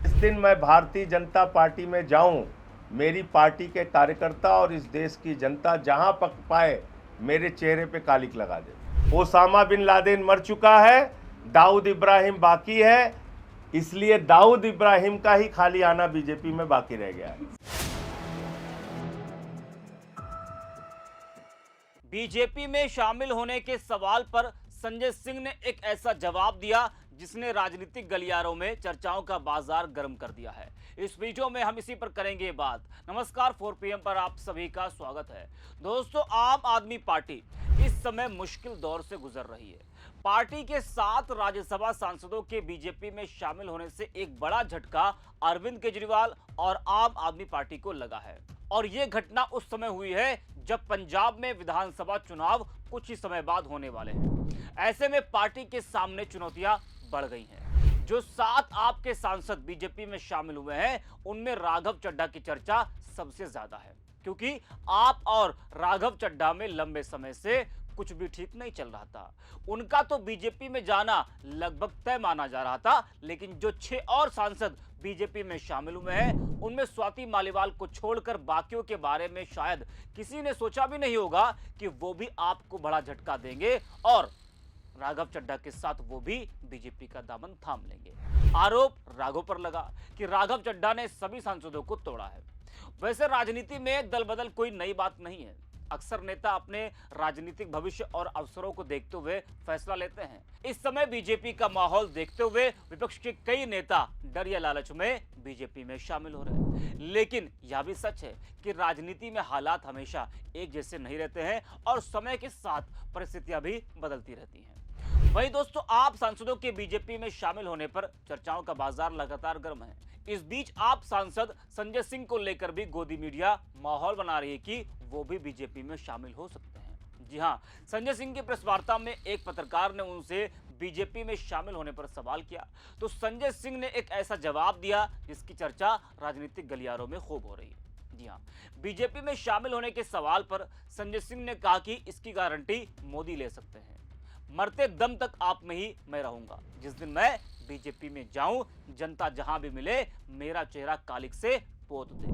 जिस दिन मैं भारतीय जनता पार्टी में जाऊं, मेरी पार्टी के कार्यकर्ता और इस देश की जनता जहां पक पाए मेरे चेहरे पे कालिक लगा दे। ओसामा बिन लादेन मर चुका है, दाऊद इब्राहिम बाकी है, इसलिए दाऊद इब्राहिम का ही खाली आना बीजेपी में बाकी रह गया है। बीजेपी में शामिल होने के सवाल पर संजय सिंह ने एक ऐसा जवाब दिया जिसने राजनीतिक गलियारों में चर्चाओं का बाजार गर्म कर दिया है। इस वीडियो में हम इसी पर करेंगे बात। नमस्कार, 4 PM पर आप सभी का स्वागत है। दोस्तों, आम आदमी पार्टी इस समय मुश्किल दौर से गुजर रही है। पार्टी के 7 राज्यसभा सांसदों के बीजेपी में शामिल होने से एक बड़ा झटका अरविंद केजरीवाल और आम आदमी पार्टी को लगा है। और यह घटना उस समय हुई है जब पंजाब में विधानसभा चुनाव कुछ ही समय बाद होने वाले हैं। ऐसे में पार्टी के सामने चुनौतियां बढ़ गई हैं। जो 7 आपके सांसद बीजेपी में शामिल हुए हैं, उनमें राघव चड्ढा की चर्चा सबसे ज्यादा है, क्योंकि आप और राघव चड्ढा में लंबे समय से कुछ भी ठीक नहीं चल रहा था। उनका तो बीजेपी में जाना लगभग तय माना जा रहा था, लेकिन जो 6 और सांसद बीजेपी में शामिल हुए हैं, उनमें स्वाति मालीवाल को छोड़कर बाकियों के बारे में शायद किसी ने सोचा भी नहीं होगा कि वो भी आपको बड़ा झटका देंगे और राघव चड्ढा के साथ वो भी बीजेपी का दामन थाम लेंगे। आरोप राघव पर लगा कि राघव चड्ढा ने सभी सांसदों को तोड़ा है। वैसे राजनीति में दल बदल कोई नई बात नहीं है। अक्सर नेता अपने राजनीतिक भविष्य और अवसरों को देखते हुए फैसला लेते हैं। इस समय बीजेपी का माहौल देखते हुए विपक्ष के कई नेता डर या लालच में बीजेपी में शामिल हो रहे हैं। लेकिन यह भी सच है कि राजनीति में हालात हमेशा एक जैसे नहीं रहते हैं और समय के साथ परिस्थितियां भी बदलती रहती हैं। वहीं दोस्तों, आप सांसदों के बीजेपी में शामिल होने पर चर्चाओं का बाजार लगातार गर्म है। इस बीच आप सांसद संजय सिंह को लेकर भी गोदी मीडिया माहौल बना रही है कि वो भी बीजेपी में शामिल हो सकते हैं। जी हां, संजय सिंह की प्रेस वार्ता में एक पत्रकार ने उनसे बीजेपी में शामिल होने पर सवाल किया, तो संजय सिंह ने एक ऐसा जवाब दिया जिसकी चर्चा राजनीतिक गलियारों में खूब हो रही है। जी हां, बीजेपी में शामिल होने के सवाल पर संजय सिंह ने कहा कि इसकी गारंटी मोदी ले सकते हैं। मरते दम तक आप में ही मैं रहूंगा। जिस दिन मैं बीजेपी में जाऊं, जनता जहां भी मिले मेरा चेहरा कालिक से पोत दे।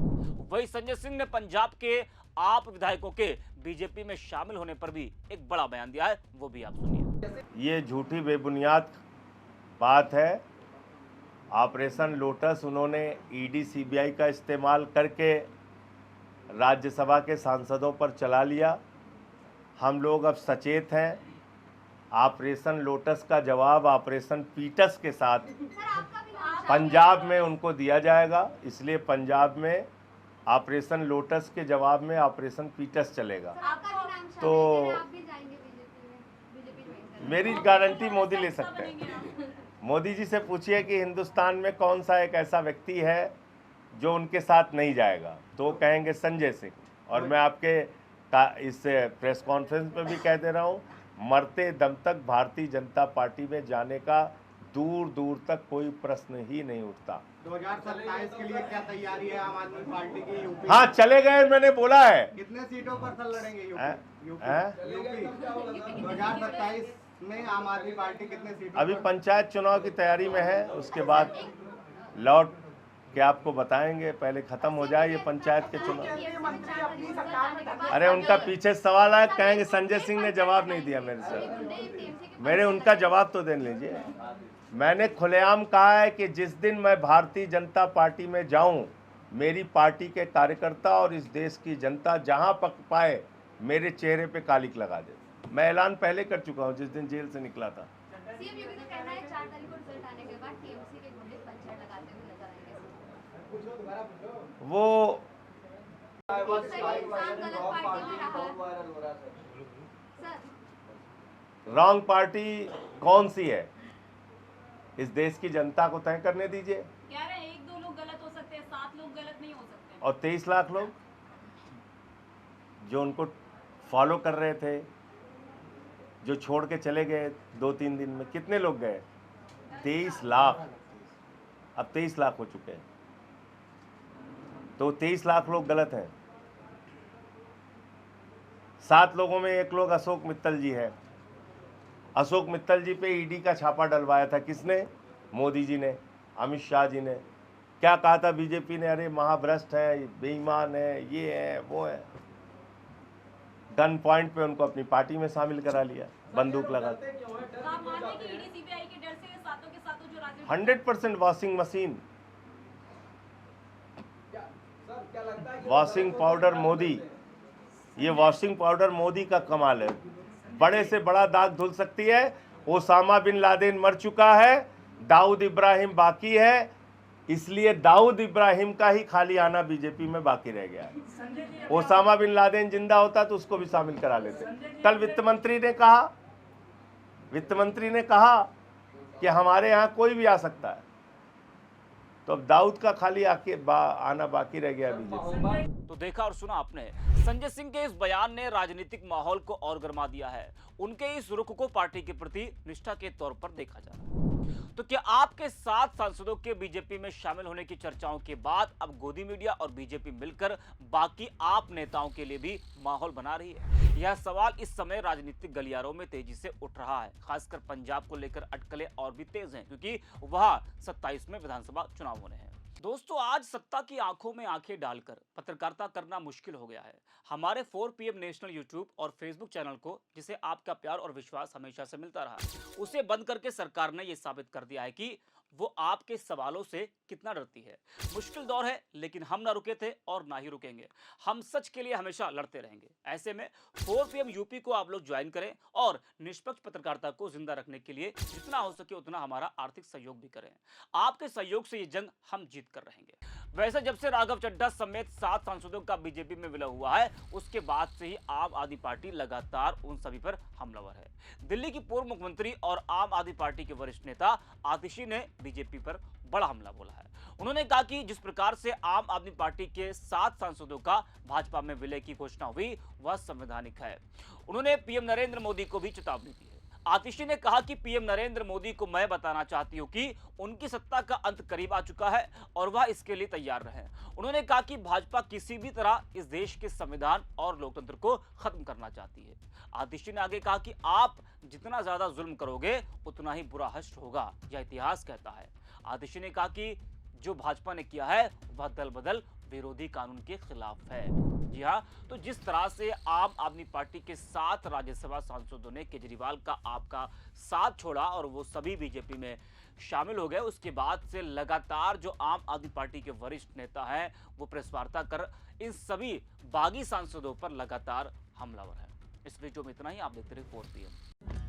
वही संजय सिंह ने पंजाब के आप विधायकों के बीजेपी में शामिल होने पर भी एक बड़ा बयान दिया है, वो भी आप सुनिए। ये झूठी बेबुनियाद बात है। ऑपरेशन लोटस उन्होंने ईडी सीबीआई का इस्तेमाल करके राज्यसभा के सांसदों पर चला लिया। हम लोग अब सचेत हैं। ऑपरेशन लोटस का जवाब ऑपरेशन पीटस के साथ पंजाब में उनको दिया जाएगा, इसलिए पंजाब में ऑपरेशन लोटस के जवाब में ऑपरेशन पीटस चलेगा। तो मेरी गारंटी मोदी ले सकते हैं। मोदी जी से पूछिए कि हिंदुस्तान में कौन सा एक ऐसा व्यक्ति है जो उनके साथ नहीं जाएगा, तो कहेंगे संजय सिंह। और मैं आपके इस प्रेस कॉन्फ्रेंस में भी कह दे रहा हूँ, मरते दम तक भारतीय जनता पार्टी में जाने का दूर दूर तक कोई प्रश्न ही नहीं उठता। 2027 के लिए क्या तैयारी है आम आदमी पार्टी की? यूपी हाँ, चले गए, मैंने बोला है। कितने सीटों पर सर लड़ेंगे यूपी 2027 में आम आदमी पार्टी कितने सीटों? अभी पंचायत चुनाव की तैयारी में है, उसके बाद लौट के आपको बताएंगे। पहले खत्म हो जाए ये पंचायत के चुनाव। अरे उनका पीछे सवाल आया, कहेंगे संजय सिंह ने जवाब नहीं दिया मेरे से। मेरे उनका जवाब तो दे लीजिए। मैंने खुलेआम कहा है कि जिस दिन मैं भारतीय जनता पार्टी में जाऊं, मेरी पार्टी के कार्यकर्ता और इस देश की जनता जहां पक पाए मेरे चेहरे पे कालिक लगा दे। मैं ऐलान पहले कर चुका हूं जिस दिन जेल से निकला था। वो रॉन्ग पार्टी कौन सी है, इस देश की जनता को तय करने दीजिए। कह रहे हैं 1-2 लोग गलत हो सकते हैं, 7 लोग गलत नहीं हो सकते। और 23 लाख लोग जो उनको फॉलो कर रहे थे, जो छोड़ के चले गए 2-3 दिन में, कितने लोग गए? 23 लाख। अब 23 लाख हो चुके हैं, तो 23 लाख लोग गलत हैं। 7 लोगों में 1 लोग अशोक मित्तल जी है। अशोक मित्तल जी पे ईडी का छापा डलवाया था किसने? मोदी जी ने, अमित शाह जी ने। क्या कहा था बीजेपी ने, अरे महाभ्रष्ट है, बेईमान है, ये है वो है। गन पॉइंट पे उनको अपनी पार्टी में शामिल करा लिया, बंदूक लगा के। तो आप मानते हैं कि ईडी सीबीआई के डर से सातों के सातों जो राजनीतिक 100% washing machine, washing powder Modi, ये वॉशिंग पाउडर मोदी का कमाल है। बड़े से बड़ा दाग धुल सकती है। ओसामा बिन लादेन मर चुका है, दाऊद इब्राहिम बाकी है, इसलिए दाऊद इब्राहिम का ही खाली आना बीजेपी में बाकी रह गया है। ओसामा बिन लादेन जिंदा होता तो उसको भी शामिल करा लेते। कल वित्त मंत्री ने कहा कि हमारे यहाँ कोई भी आ सकता है, तो अब दाऊद का खाली आना बाकी रह गया बीजेपी। तो देखा और सुना आपने, संजय सिंह के इस बयान ने राजनीतिक माहौल को और गर्मा दिया है। उनके इस रुख को पार्टी के प्रति निष्ठा के तौर पर देखा जा रहा है। तो क्या आपके 7 सांसदों के बीजेपी में शामिल होने की चर्चाओं के बाद अब गोदी मीडिया और बीजेपी मिलकर बाकी आप नेताओं के लिए भी माहौल बना रही है? यह सवाल इस समय राजनीतिक गलियारों में तेजी से उठ रहा है। खासकर पंजाब को लेकर अटकलें और भी तेज हैं, क्योंकि वहां 27 में विधानसभा चुनाव होने हैं। दोस्तों, आज सत्ता की आंखों में आंखें डालकर पत्रकारिता करना मुश्किल हो गया है। हमारे 4 PM नेशनल यूट्यूब और फेसबुक चैनल को, जिसे आपका प्यार और विश्वास हमेशा से मिलता रहा, उसे बंद करके सरकार ने यह साबित कर दिया है कि वो आपके सवालों से कितना डरती है। मुश्किल दौर है, लेकिन हम ना रुके थे और ना ही रुकेंगे। हम सच के लिए हमेशा लड़ते रहेंगे। ऐसे में 4 PM यूपी को आप लोग ज्वाइन करें और निष्पक्ष पत्रकारिता को जिंदा रखने के लिए जितना हो सके उतना हमारा आर्थिक सहयोग भी करें। आपके सहयोग से ये जंग हम जीत कर रहेंगे। वैसे जब से राघव चड्ढा समेत 7 सांसदों का बीजेपी में विलय हुआ है, उसके बाद से ही आम आदमी पार्टी लगातार उन सभी पर हमलावर है। दिल्ली की पूर्व मुख्यमंत्री और आम आदमी पार्टी के वरिष्ठ नेता आतिशी ने बीजेपी पर बड़ा हमला बोला है। उन्होंने कहा कि जिस प्रकार से आम आदमी पार्टी के 7 सांसदों का भाजपा में विलय की घोषणा हुई, वह संवैधानिक है। उन्होंने पीएम नरेंद्र मोदी को भी चेतावनी दी है। आतिशी ने कहा कि पीएम नरेंद्र मोदी को मैं बताना चाहती हूं कि उनकी सत्ता का अंत करीब आ चुका है और वह इसके लिए तैयार रहे। उन्होंने कहा कि भाजपा किसी भी तरह इस देश के संविधान और लोकतंत्र को खत्म करना चाहती है। आतिशी ने आगे कहा कि आप जितना ज्यादा जुल्म करोगे उतना ही बुरा हश्र होगा, यह इतिहास कहता है। आतिशी ने कहा कि जो भाजपा ने किया है वह दल बदल विरोधी कानून के खिलाफ है। जी हाँ, तो जिस तरह से आम आदमी पार्टी के 7 राज्यसभा सांसदों ने केजरीवाल का आपका साथ छोड़ा और वो सभी बीजेपी में शामिल हो गए, उसके बाद से लगातार जो आम आदमी पार्टी के वरिष्ठ नेता हैं वो प्रेस वार्ता कर इन सभी बागी सांसदों पर लगातार हमलावर है। इस वीडियो में इतना ही। आप देखते रहिए 4 PM।